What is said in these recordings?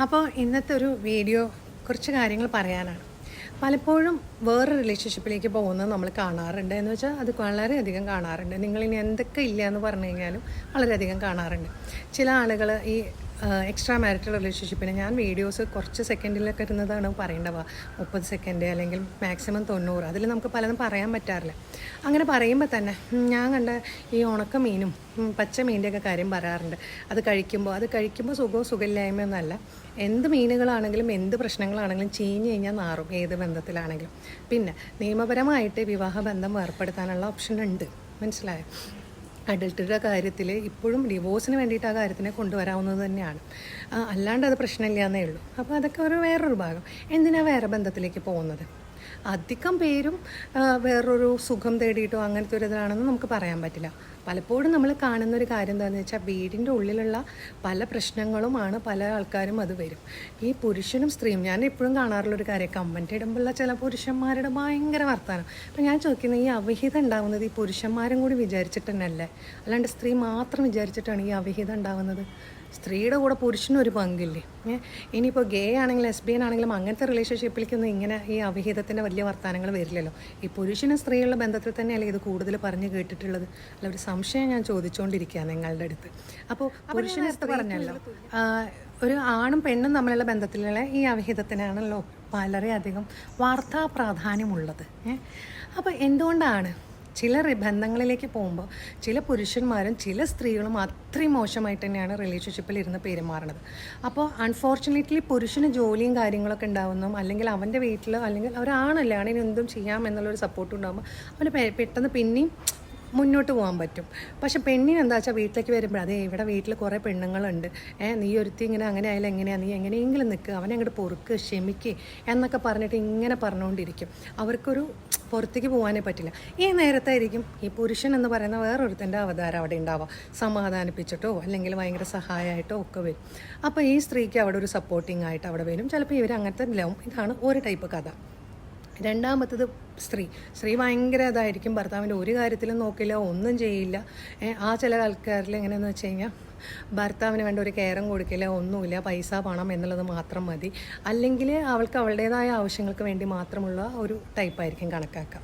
അപ്പോൾ ഇന്നത്തെ ഒരു വീഡിയോ കുറച്ച് കാര്യങ്ങൾ പറയാനാണ്. പലപ്പോഴും വേറെ റിലേഷൻഷിപ്പിലേക്ക് പോകുന്നത് നമ്മൾ കാണാറുണ്ട്. എന്ന് വെച്ചാൽ അത് വളരെയധികം കാണാറുണ്ട്. നിങ്ങളിനി എന്തൊക്കെ ഇല്ല എന്ന് പറഞ്ഞു കഴിഞ്ഞാലും വളരെയധികം കാണാറുണ്ട്. ചില ആളുകൾ ഈ എക്സ്ട്രാ മാരിറ്റൽ റിലേഷൻഷിപ്പിന് ഞാൻ വീഡിയോസ് കുറച്ച് സെക്കൻഡിലൊക്കെ ഇരുന്നതാണ് പറയേണ്ടവ, 30 സെക്കൻഡ് അല്ലെങ്കിൽ മാക്സിമം 90. അതിൽ നമുക്ക് പലതും പറയാൻ പറ്റാറില്ല. അങ്ങനെ പറയുമ്പോൾ തന്നെ ഞാൻ കണ്ട ഈ ഉണക്ക മീനും പച്ച മീനിൻ്റെയൊക്കെ കാര്യം പറയാറുണ്ട്. അത് കഴിക്കുമ്പോൾ സുഖവും സുഖമില്ലായ്മയൊന്നുമല്ല. എന്ത് മീനുകളാണെങ്കിലും എന്ത് പ്രശ്നങ്ങളാണെങ്കിലും ചീഞ്ഞ് കഴിഞ്ഞാൽ നാറും, ഏത് ബന്ധത്തിലാണെങ്കിലും. പിന്നെ നിയമപരമായിട്ട് വിവാഹബന്ധം ഏർപ്പെടുത്താനുള്ള ഓപ്ഷൻ ഉണ്ട്, മനസ്സിലായോ? അഡൾട്ടറിയുടെ കാര്യത്തിൽ ഇപ്പോഴും ഡിവോഴ്സിന് വേണ്ടിയിട്ട് ആ കാര്യത്തിനെ കൊണ്ടുവരാവുന്നത് തന്നെയാണ്, അല്ലാണ്ട് അത് പ്രശ്നമില്ല എന്നേ ഉള്ളൂ. അപ്പോൾ അതൊക്കെ വേറൊരു ഭാഗം. എന്തിനാണ് വേറെ ബന്ധത്തിലേക്ക് പോകുന്നത്? അധികം പേരും വേറൊരു സുഖം തേടിയിട്ടോ അങ്ങനത്തെ ഒരു ഇതിലാണെന്ന് നമുക്ക് പറയാൻ പറ്റില്ല. പലപ്പോഴും നമ്മൾ കാണുന്നൊരു കാര്യം എന്താണെന്ന് വെച്ചാൽ വീടിൻ്റെ ഉള്ളിലുള്ള പല പ്രശ്നങ്ങളുമാണ് പല ആൾക്കാരും അത് വരും. ഈ പുരുഷനും സ്ത്രീയും ഞാൻ എപ്പോഴും കാണാറുള്ളൊരു കാര്യം, കമൻറ്റ് ഇടുമ്പോഴുള്ള ചില പുരുഷന്മാരുടെ ഭയങ്കര വർത്തമാനം. അപ്പം ഞാൻ ചോദിക്കുന്നത്, ഈ അവിഹിതം ഉണ്ടാവുന്നത് ഈ പുരുഷന്മാരും കൂടി വിചാരിച്ചിട്ട് തന്നെയല്ലേ? അല്ലാണ്ട് സ്ത്രീ മാത്രം വിചാരിച്ചിട്ടാണ് ഈ അവിഹിതം ഉണ്ടാവുന്നത്? സ്ത്രീയുടെ കൂടെ പുരുഷനും ഒരു പങ്കില്ലേ? ഇനിയിപ്പോൾ ഗേ ആണെങ്കിലും ലെസ്ബിയൻ ആണെങ്കിലും അങ്ങനത്തെ റിലേഷൻഷിപ്പിലേക്കൊന്നും ഇങ്ങനെ ഈ അവിഹിതത്തിൻ്റെ വലിയ വർത്തമാനങ്ങൾ വരില്ലല്ലോ. ഈ പുരുഷനും സ്ത്രീയുള്ള ബന്ധത്തിൽ തന്നെയല്ലേ ഇത് കൂടുതൽ പറഞ്ഞു കേട്ടിട്ടുള്ളത്? അല്ല, ഒരു സംശയം ഞാൻ ചോദിച്ചുകൊണ്ടിരിക്കുകയാണ് നിങ്ങളുടെ അടുത്ത്. അപ്പോൾ പുരുഷനെ പറഞ്ഞല്ലോ, ഒരു ആണും പെണ്ണും തമ്മിലുള്ള ബന്ധത്തിലുള്ള ഈ അവിഹിതത്തിനാണല്ലോ വളരെയധികം വാർത്താ പ്രാധാന്യമുള്ളത്. അപ്പോൾ എന്തുകൊണ്ടാണ് ചില ബന്ധങ്ങളിലേക്ക് പോകുമ്പോൾ ചില പുരുഷന്മാരും ചില സ്ത്രീകളും അത്രയും മോശമായിട്ട് തന്നെയാണ് റിലേഷൻഷിപ്പിൽ ഇരുന്ന് പെരുമാറുന്നത്? അപ്പോൾ അൺഫോർച്ചുനേറ്റ്ലി പുരുഷന് ജോലിയും കാര്യങ്ങളൊക്കെ ഉണ്ടാവുന്നു, അല്ലെങ്കിൽ അവൻ്റെ വീട്ടിൽ അല്ലെങ്കിൽ ഒരാണല്ലേ, ആണിന് എന്തും ചെയ്യാം എന്നുള്ളൊരു സപ്പോർട്ട് ഉണ്ടാകുമ്പോൾ അവന് പെട്ടെന്ന് പിന്നെയും മുന്നോട്ട് പോകാൻ പറ്റും. പക്ഷെ പെണ്ണിന് എന്താ വെച്ചാൽ വീട്ടിലേക്ക് വരുമ്പോൾ, അതേ ഇവിടെ വീട്ടിൽ കുറേ പെണ്ണുങ്ങളുണ്ട്, നീ ഒരുത്തി ഇങ്ങനെ അങ്ങനെ ആയാലും എങ്ങനെയാണ്, നീ എങ്ങനെയെങ്കിലും നിൽക്കുക, അവനെ അങ്ങോട്ട് പൊറുക്ക് ക്ഷമിക്കുക എന്നൊക്കെ പറഞ്ഞിട്ട് ഇങ്ങനെ പറഞ്ഞുകൊണ്ടിരിക്കും. അവർക്കൊരു പുറത്തേക്ക് പോകാനേ പറ്റില്ല. ഈ നേരത്തായിരിക്കും ഈ പുരുഷൻ എന്ന് പറയുന്ന വേറൊരുത്തൻ്റെ അവതാരം അവിടെ ഉണ്ടാവുക, സമാധാനിപ്പിച്ചിട്ടോ അല്ലെങ്കിൽ ഭയങ്കര സഹായമായിട്ടോ ഒക്കെ വരും. അപ്പോൾ ഈ സ്ത്രീക്ക് അവിടെ ഒരു സപ്പോർട്ടിങ് ആയിട്ട് അവിടെ വരും. ചിലപ്പോൾ ഇവർ അങ്ങനത്തെ ലവും. ഇതാണ് ഒരു ടൈപ്പ് കഥ. രണ്ടാമത്തത് സ്ത്രീ ഭയങ്കര ഇതായിരിക്കും, ഭർത്താവിൻ്റെ ഒരു കാര്യത്തിലും നോക്കില്ല, ഒന്നും ചെയ്യില്ല. ആ ചില ആൾക്കാരിൽ എങ്ങനെയാണെന്ന് വെച്ച് കഴിഞ്ഞാൽ ഭർത്താവിന് വേണ്ട ഒരു കെയറും കൊടുക്കില്ല, ഒന്നുമില്ല, പൈസ പണം എന്നുള്ളത് മാത്രം മതി, അല്ലെങ്കിൽ അവൾക്ക് അവളുടേതായ ആവശ്യങ്ങൾക്ക് വേണ്ടി മാത്രമുള്ള ഒരു ടൈപ്പായിരിക്കും കണക്കാക്കുക.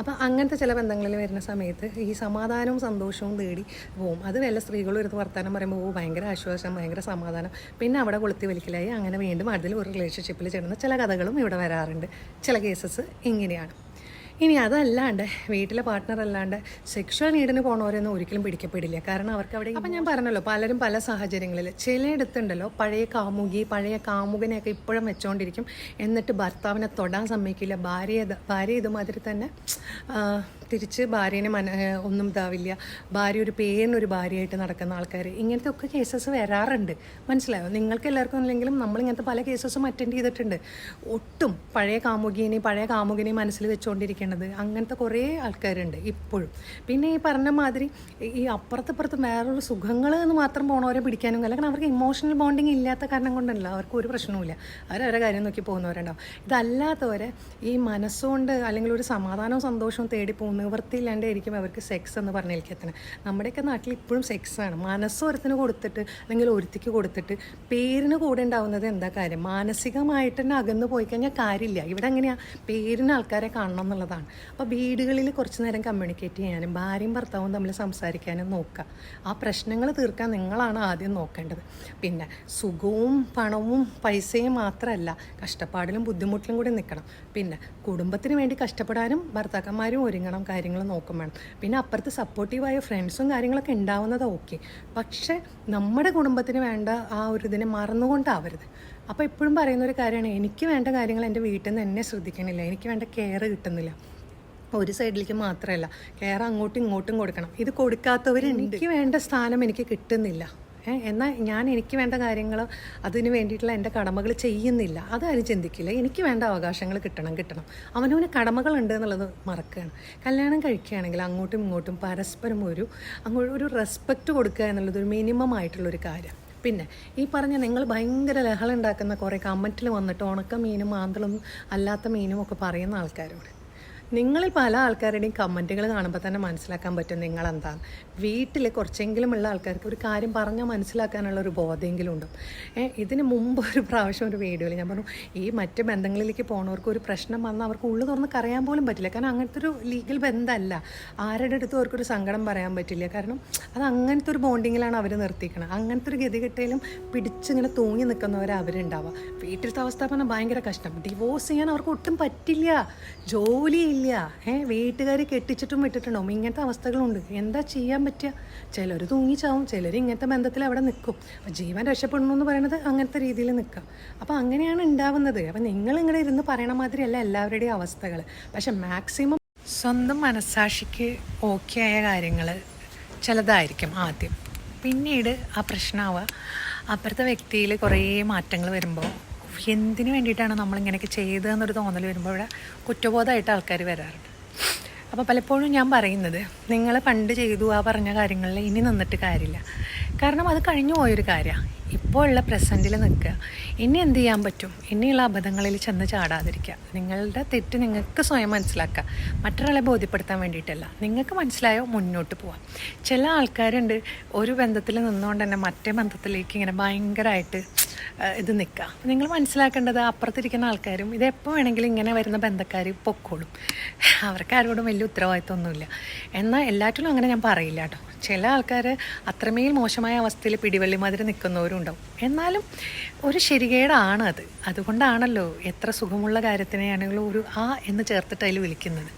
അപ്പോൾ അങ്ങനത്തെ ചില ബന്ധങ്ങളിൽ വരുന്ന സമയത്ത് ഈ സമാധാനവും സന്തോഷവും തേടി പോവും. അത് വല്ല സ്ത്രീകളും ഇരുന്ന് വർത്താനം പറയുമ്പോൾ ഭയങ്കര ആശ്വാസം, ഭയങ്കര സമാധാനം, പിന്നെ അവിടെ കൊളുത്തി വലിക്കലായി, അങ്ങനെ വീണ്ടും അതിൽ ഒരു റിലേഷൻഷിപ്പിൽ ചേരുന്ന ചില കഥകളും ഇവിടെ വരാറുണ്ട്. ചില കേസസ് ഇങ്ങനെയാണ്. ഇനി അതല്ലാണ്ട് വീട്ടിലെ പാർട്ട്ണർ അല്ലാണ്ട് സെക്ഷൽ നീഡിന് പോണവരൊന്നും ഒരിക്കലും പിടിക്കപ്പെടില്ല. കാരണം അവർക്ക് അവിടെ, അപ്പം ഞാൻ പറഞ്ഞല്ലോ, പലരും പല സാഹചര്യങ്ങളിൽ ചിലയിടത്തുണ്ടല്ലോ പഴയ പഴയ കാമുകനെയൊക്കെ ഇപ്പോഴും വെച്ചുകൊണ്ടിരിക്കും. എന്നിട്ട് ഭർത്താവിനെ തൊടാൻ സമ്മതിക്കില്ല. ഭാര്യ ഇതുമാതിരി തന്നെ തിരിച്ച് ഭാര്യനെ ഒന്നും ഇതാവില്ല. ഭാര്യ ഒരു പേരിനൊരു ഭാര്യയായിട്ട് നടക്കുന്ന ആൾക്കാർ, ഇങ്ങനത്തെ ഒക്കെ കേസസ് വരാറുണ്ട്. മനസ്സിലായോ? നിങ്ങൾക്ക് എല്ലാവർക്കും ഇല്ലെങ്കിലും നമ്മളിങ്ങനത്തെ പല കേസസും അറ്റൻഡ് ചെയ്തിട്ടുണ്ട്. ഒട്ടും പഴയ കാമുകിനെ മനസ്സിൽ വെച്ചുകൊണ്ടിരിക്കുന്നത് അങ്ങനത്തെ കുറേ ആൾക്കാരുണ്ട് ഇപ്പോഴും. പിന്നെ ഈ പറഞ്ഞ മാതിരി ഈ അപ്പുറത്ത് വേറൊരു സുഖങ്ങൾ എന്ന് മാത്രം പോണവരെ പിടിക്കാനും കാരണം അവർക്ക് ഇമോഷണൽ ബോണ്ടിങ് ഇല്ലാത്ത കാരണം കൊണ്ടല്ല, അവർക്ക് ഒരു പ്രശ്നവുമില്ല, അവരവരെ കാര്യം നോക്കി പോകുന്നവരുണ്ടാവും. ഇതല്ലാത്തവരെ ഈ മനസ്സുകൊണ്ട് അല്ലെങ്കിൽ ഒരു സമാധാനവും സന്തോഷവും തേടി പോകുന്ന നിവൃത്തിയില്ലാണ്ടായിരിക്കും അവർക്ക് സെക്സ് എന്ന് പറഞ്ഞേൽക്കെത്തണം. നമ്മുടെയൊക്കെ നാട്ടിൽ ഇപ്പോഴും സെക്സാണ്. മനസ്സ് ഒരുത്തിന് കൊടുത്തിട്ട് അല്ലെങ്കിൽ ഒരുത്തിക്ക് കൊടുത്തിട്ട് പേരിന് കൂടെ ഉണ്ടാവുന്നത് എന്താ കാര്യം? മാനസികമായിട്ട് തന്നെ അകന്നു പോയി കഴിഞ്ഞാൽ കാര്യമില്ല. ഇവിടെ എങ്ങനെയാണ് പേരിന് ആൾക്കാരെ കാണണം എന്നുള്ളതാണ്. അപ്പോൾ വീടുകളിൽ കുറച്ച് നേരം കമ്മ്യൂണിക്കേറ്റ് ചെയ്യാനും ഭാര്യയും ഭർത്താവും തമ്മിൽ സംസാരിക്കാനും നോക്കുക. ആ പ്രശ്നങ്ങൾ തീർക്കാൻ നിങ്ങളാണ് ആദ്യം നോക്കേണ്ടത്. പിന്നെ സുഖവും പണവും പൈസയും മാത്രമല്ല, കഷ്ടപ്പാടിലും ബുദ്ധിമുട്ടിലും കൂടി നിൽക്കണം. പിന്നെ കുടുംബത്തിന് വേണ്ടി കഷ്ടപ്പെടാനും ഭർത്താക്കന്മാരും ഒരുങ്ങണം, കാര്യങ്ങൾ നോക്കും വേണം. പിന്നെ അപ്പുറത്ത് സപ്പോർട്ടീവായ ഫ്രണ്ട്സും കാര്യങ്ങളൊക്കെ ഉണ്ടാവുന്നത് ഓക്കെ. പക്ഷെ നമ്മുടെ കുടുംബത്തിന് വേണ്ട ആ ഒരു ഇതിനെ മറന്നുകൊണ്ടാവരുത്. അപ്പോൾ എപ്പോഴും പറയുന്നൊരു കാര്യമാണ്, എനിക്ക് വേണ്ട കാര്യങ്ങൾ എൻ്റെ വീട്ടിൽ നിന്ന് എന്നെ ശ്രദ്ധിക്കണില്ല, എനിക്ക് വേണ്ട കെയർ കിട്ടുന്നില്ല. ഒരു സൈഡിലേക്ക് മാത്രമല്ല, കെയർ അങ്ങോട്ടും ഇങ്ങോട്ടും കൊടുക്കണം. ഇത് കൊടുക്കാത്തവരുണ്ട്. എനിക്ക് വേണ്ട സ്ഥാനം എനിക്ക് കിട്ടുന്നില്ല, എന്നാൽ എനിക്ക് വേണ്ട കാര്യങ്ങൾ അതിന് വേണ്ടിയിട്ടുള്ള എൻ്റെ കടമകൾ ചെയ്യുന്നില്ല, അതാരും ചിന്തിക്കില്ല. എനിക്ക് വേണ്ട അവകാശങ്ങൾ കിട്ടണം. അവനവന് കടമകളുണ്ട് എന്നുള്ളത് മറക്കുകയാണ്. കല്യാണം കഴിക്കുകയാണെങ്കിൽ അങ്ങോട്ടും ഇങ്ങോട്ടും പരസ്പരം ഒരു റെസ്പെക്റ്റ് കൊടുക്കുക എന്നുള്ളത് ഒരു മിനിമം ആയിട്ടുള്ളൊരു കാര്യം. പിന്നെ ഈ പറഞ്ഞ നിങ്ങൾ ഭയങ്കര ലഹള ഉണ്ടാക്കുന്ന കുറേ കമൻറ്റിൽ വന്നിട്ട് ഉണക്ക മീനും മാന്തളും അല്ലാത്ത മീനും ഒക്കെ പറയുന്ന ആൾക്കാരോട് നിങ്ങളിൽ പല ആൾക്കാരുടെയും കമൻറ്റുകൾ കാണുമ്പോൾ തന്നെ മനസ്സിലാക്കാൻ പറ്റും നിങ്ങളെന്താണ്. വീട്ടിൽ കുറച്ചെങ്കിലും ഉള്ള ആൾക്കാർക്ക് ഒരു കാര്യം പറഞ്ഞാൽ മനസ്സിലാക്കാനുള്ള ഒരു ബോധമെങ്കിലും ഉണ്ട്. ഇതിന് മുമ്പ് ഒരു പ്രാവശ്യം ഒരു വീഡിയോയിൽ ഞാൻ പറഞ്ഞു, ഈ മറ്റ് ബന്ധങ്ങളിലേക്ക് പോകുന്നവർക്ക് ഒരു പ്രശ്നം വന്നാൽ അവർക്ക് ഉള്ളു തുറന്ന് കരയാൻ പോലും പറ്റില്ല. കാരണം അങ്ങനത്തെ ഒരു ലീഗൽ ബന്ധമല്ല. ആരുടെ അടുത്തും അവർക്കൊരു സങ്കടം പറയാൻ പറ്റില്ല. കാരണം അത് അങ്ങനത്തെ ഒരു ബോണ്ടിങ്ങിലാണ് അവർ നിർത്തിക്കണം. അങ്ങനത്തെ ഒരു ഗതികെട്ടയിലും പിടിച്ചിങ്ങനെ തൂങ്ങി നിൽക്കുന്നവരെ അവരുണ്ടാവുക. വീട്ടിലത്തെ അവസ്ഥ പറഞ്ഞാൽ ഭയങ്കര കഷ്ടം. ഡിവോഴ്സ് ചെയ്യാൻ അവർക്ക് ഒട്ടും പറ്റില്ല, ജോലിയില്ല, വീട്ടുകാർ കെട്ടിച്ചിട്ടും വിട്ടിട്ടുണ്ടാവും. ഇങ്ങനത്തെ അവസ്ഥകളുണ്ട്. എന്താ ചെയ്യാൻ പറ്റുക? ചിലർ തൂങ്ങിച്ചാവും, ചിലർ ഇങ്ങനത്തെ ബന്ധത്തിൽ അവിടെ നിൽക്കും. അപ്പം ജീവൻ രക്ഷപ്പെടണം എന്ന് പറയുന്നത് അങ്ങനത്തെ രീതിയിൽ നിൽക്കാം. അപ്പോൾ അങ്ങനെയാണ് ഉണ്ടാവുന്നത്. അപ്പം നിങ്ങളിങ്ങനെ ഇരുന്ന് പറയണ മാതിരിയല്ല എല്ലാവരുടെയും അവസ്ഥകൾ. പക്ഷെ മാക്സിമം സ്വന്തം മനസ്സാക്ഷിക്ക് ഓക്കെ ആയ കാര്യങ്ങൾ ചിലതായിരിക്കും ആദ്യം. പിന്നീട് ആ പ്രശ്നമാവുക അപ്പുറത്തെ വ്യക്തിയിൽ കുറേ മാറ്റങ്ങൾ വരുമ്പോൾ എന്തിനു വേണ്ടിയിട്ടാണ് നമ്മളിങ്ങനെയൊക്കെ ചെയ്തതെന്നൊരു തോന്നൽ വരുമ്പോൾ ഇവിടെ കുറ്റബോധമായിട്ട് ആൾക്കാർ വരാറുണ്ട്. അപ്പോൾ പലപ്പോഴും ഞാൻ പറയുന്നത്, നിങ്ങൾ പണ്ട് ചെയ്തു ആ പറഞ്ഞ കാര്യങ്ങളിൽ ഇനി നിന്നിട്ട് കാര്യമില്ല. കാരണം അത് കഴിഞ്ഞു പോയൊരു കാര്യമാണ്. ഇപ്പോൾ ഉള്ള പ്രസൻറ്റിൽ നിൽക്കുക. ഇനി എന്ത് ചെയ്യാൻ പറ്റും? ഇനിയുള്ള അബദ്ധങ്ങളിൽ ചെന്ന് ചാടാതിരിക്കുക. നിങ്ങളുടെ തെറ്റ് നിങ്ങൾക്ക് സ്വയം മനസ്സിലാക്കുക, മറ്റൊരാളെ ബോധ്യപ്പെടുത്താൻ വേണ്ടിയിട്ടല്ല. നിങ്ങൾക്ക് മനസ്സിലായോ മുന്നോട്ട് പോവാം. ചില ആൾക്കാരുണ്ട് ഒരു ബന്ധത്തിൽ നിന്നുകൊണ്ട് തന്നെ മറ്റേ ബന്ധത്തിലേക്ക് ഇങ്ങനെ ഭയങ്കരമായിട്ട് ഇത് നിൽക്കുക. നിങ്ങൾ മനസ്സിലാക്കേണ്ടത് അപ്പുറത്തിരിക്കുന്ന ആൾക്കാരും ഇതെപ്പോൾ വേണമെങ്കിലും ഇങ്ങനെ വരുന്ന ബന്ധക്കാർ പൊക്കോളും. അവർക്ക് ആരോടും വലിയ ഉത്തരവാദിത്വമൊന്നുമില്ല. എന്നാൽ എല്ലാറ്റിലും അങ്ങനെ ഞാൻ പറയില്ല കേട്ടോ. ചില ആൾക്കാർ അത്രമേൽ മോശമായ അവസ്ഥയിൽ പിടിവള്ളി മാതിരി നിൽക്കുന്നവരും ഉണ്ടാവും. എന്നാലും ഒരു ശരികേടാണ് അത്. അതുകൊണ്ടാണല്ലോ എത്ര സുഖമുള്ള കാര്യത്തിനെയാണെങ്കിലും ഒരു ആ എന്ന് ചേർത്തിട്ട് അതിൽ വിളിക്കുന്നത്.